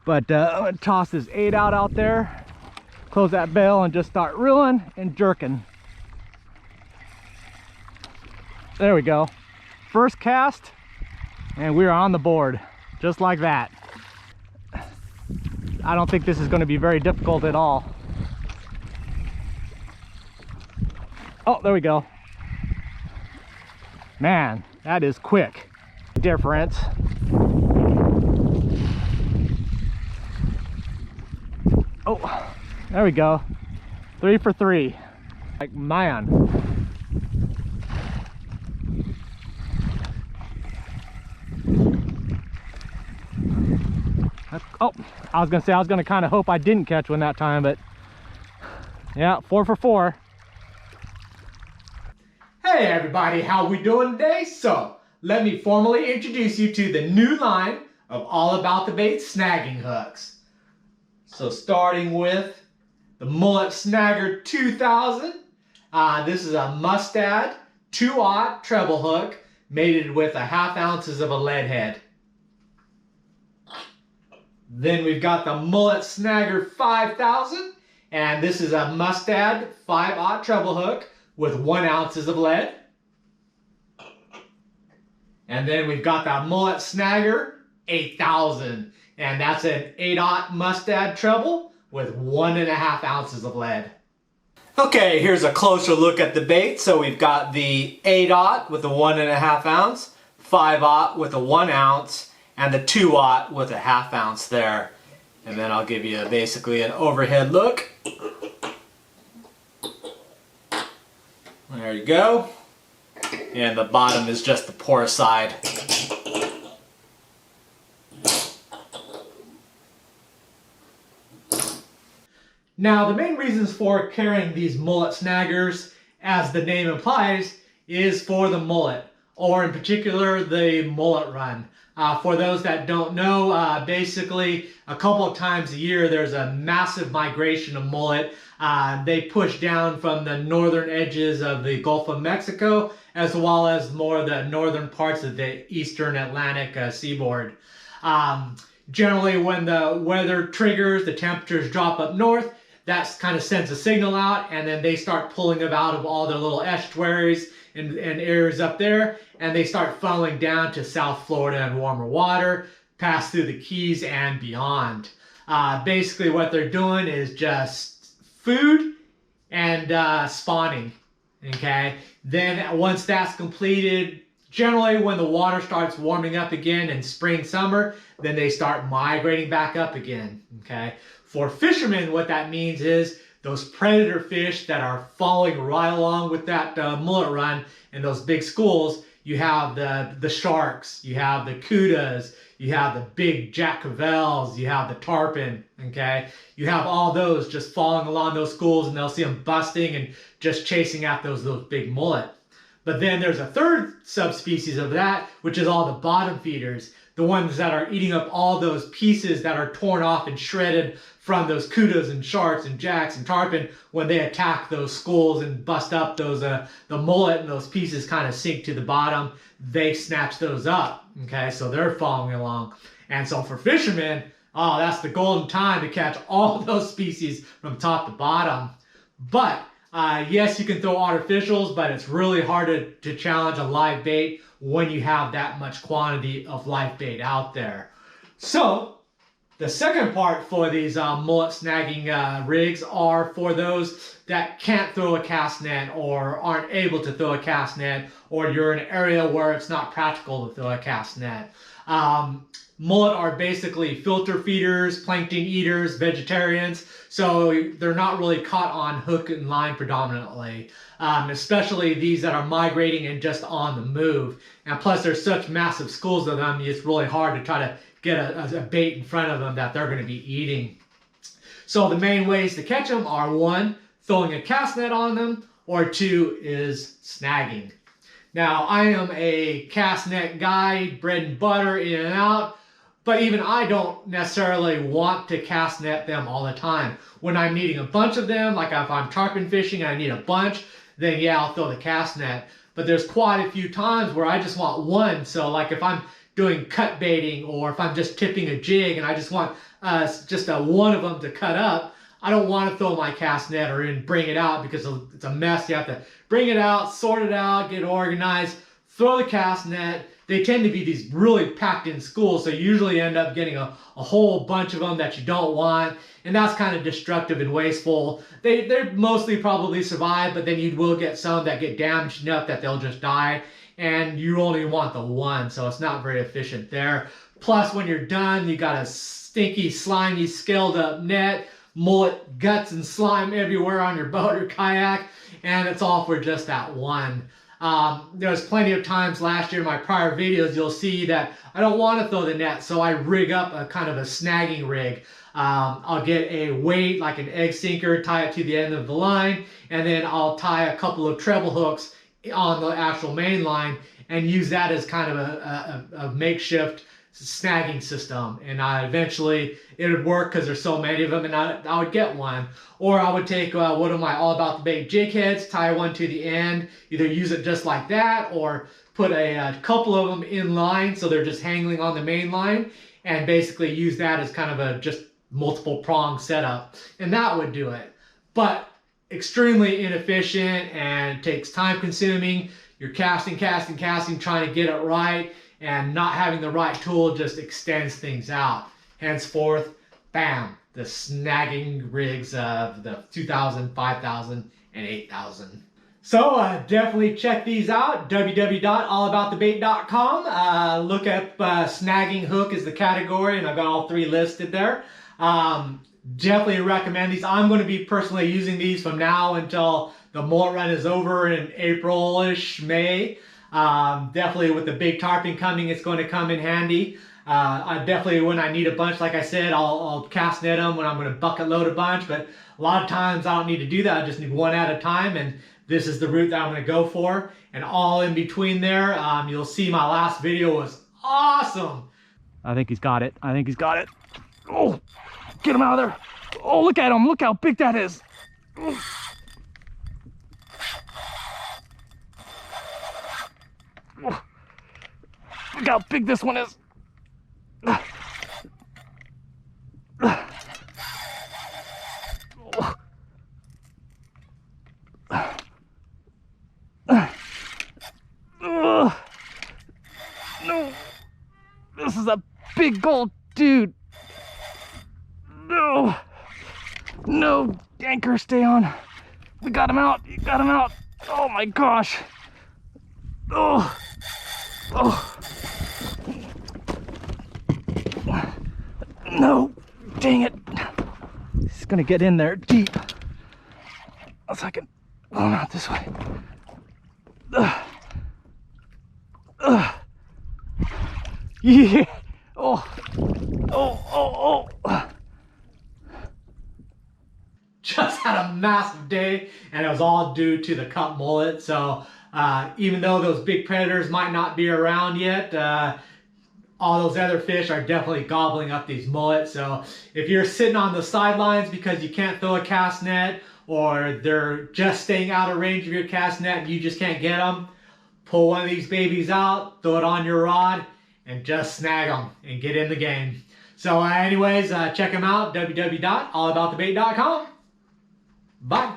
But I'm gonna toss this 8-aught out there, close that bail, and just start reeling and jerking. There we go. First cast, and we're on the board, just like that. I don't think this is going to be very difficult at all. Oh, there we go. Man, that is quick. Difference. Oh, there we go. 3 for 3. Like, man. Oh, I was gonna say I was gonna kind of hope I didn't catch one that time, but yeah, 4 for 4. Hey everybody, how we doing today? So let me formally introduce you to the new line of All About the Bait snagging hooks. So starting with the Mullet Snagger 2000. This is a Mustad 2-aught treble hook mated with 1/2 ounces of a lead head. Then we've got the Mullet Snagger 5000, and this is a Mustad 5-aught treble hook with 1 ounces of lead. And then we've got the Mullet Snagger 8000, and that's an 8-aught Mustad treble with 1.5 ounces of lead. Okay, here's a closer look at the bait. So we've got the 8-aught with a 1.5 ounce, 5-aught with a 1 ounce, and the 2-aught with a 1/2 ounce there. And then I'll give you basically an overhead look. There you go. And the bottom is just the pour side. Now the main reasons for carrying these mullet snaggers, as the name implies, is for the mullet, or in particular the mullet run. For those that don't know, basically a couple of times a year there's a massive migration of mullet. They push down from the northern edges of the Gulf of Mexico, as well as more of the northern parts of the eastern Atlantic seaboard. Generally when the weather triggers, the temperatures drop up north, that kind of sends a signal out, and then they start pulling them out of all their little estuaries and areas up there, and they start funneling down to South Florida and warmer water, pass through the Keys and beyond. Basically what they're doing is just food and spawning, okay? Then once that's completed, generally when the water starts warming up again in spring, summer, then they start migrating back up again, okay? For fishermen, what that means is those predator fish that are following right along with that mullet run and those big schools, you have the sharks, you have the cudas, you have the big jack crevalles, you have the tarpon, okay? You have all those just following along those schools, and they'll see them busting and just chasing after those big mullet. But then there's a third subspecies of that, which is all the bottom feeders, the ones that are eating up all those pieces that are torn off and shredded from those cudas and sharks and jacks and tarpon when they attack those schools and bust up those the mullet, and those pieces kind of sink to the bottom. They snatch those up, okay? So they're following along. And so for fishermen, oh, that's the golden time to catch all those species from top to bottom. But yes, you can throw artificials, but it's really hard to challenge a live bait when you have that much quantity of live bait out there. So the second part for these mullet snagging rigs are for those that can't throw a cast net or aren't able to throw a cast net, or you're in an area where it's not practical to throw a cast net. Mullet are basically filter feeders, plankton eaters, vegetarians, so they're not really caught on hook and line predominantly, especially these that are migrating and just on the move. And plus there's such massive schools of them, it's really hard to try to get a bait in front of them that they're going to be eating. So the main ways to catch them are 1, throwing a cast net on them, or 2 is snagging. Now I am a cast net guy, bread and butter, in and out. But even I don't necessarily want to cast net them all the time. When I'm needing a bunch of them, like if I'm tarpon fishing and I need a bunch, then yeah, I'll throw the cast net. But there's quite a few times where I just want one. So like if I'm doing cut baiting, or if I'm just tipping a jig and I just want just one of them to cut up, I don't want to throw my cast net or even bring it out because it's a mess. You have to bring it out, sort it out, get organized, throw the cast net. They tend to be these really packed in schools, so you usually end up getting a whole bunch of them that you don't want, and that's kind of destructive and wasteful. They're mostly probably survive, but then you will get some that get damaged enough that they'll just die, and you only want the one, so it's not very efficient there. Plus, when you're done, you got a stinky, slimy, scaled up net, mullet guts and slime everywhere on your boat or kayak, and it's all for just that one. There's plenty of times last year in my prior videos you'll see that I don't want to throw the net, so I rig up a kind of a snagging rig. I'll get a weight like an egg sinker, tie it to the end of the line, and then I'll tie a couple of treble hooks on the actual main line and use that as kind of a makeshift snagging system. And eventually it would work because there's so many of them, and I would get one. Or I would take one of my All About the Bait jig heads, tie one to the end, either use it just like that or put a couple of them in line so they're just hanging on the main line, and basically use that as kind of a just multiple prong setup, and that would do it. But extremely inefficient and takes time consuming. You're casting, trying to get it right, and not having the right tool just extends things out. Henceforth, bam, the snagging rigs of the 2000, 5000, and 8000. So definitely check these out, www.allaboutthebait.com. Look up snagging hook is the category, and I've got all three listed there. Definitely recommend these. I'm going to be personally using these from now until the mullet run is over in April-ish, May. Definitely with the big tarpon coming, it's going to come in handy. I definitely, when I need a bunch, like I said, I'll cast net them when I'm going to bucket load a bunch, but a lot of times I don't need to do that. I just need one at a time, and this is the route that I'm going to go for. And all in between there, you'll see my last video was awesome. I think he's got it. I think he's got it. Oh, get him out of there. Oh, look at him. Look how big that is. Oh. Look how big this one is. No, this is a big gold dude. No, no, anchor, stay on. We got him out. You got him out. Oh my gosh. Oh, oh. No, dang it. He's gonna get in there deep. A second. Oh, not this way. Yeah. Oh. Just had a massive day, and it was all due to the cut mullet. So even though those big predators might not be around yet, all those other fish are definitely gobbling up these mullets. So if you're sitting on the sidelines because you can't throw a cast net, or they're just staying out of range of your cast net and you just can't get them, pull one of these babies out, throw it on your rod, and just snag them and get in the game. So anyways, check them out, www.allaboutthebait.com. Bye.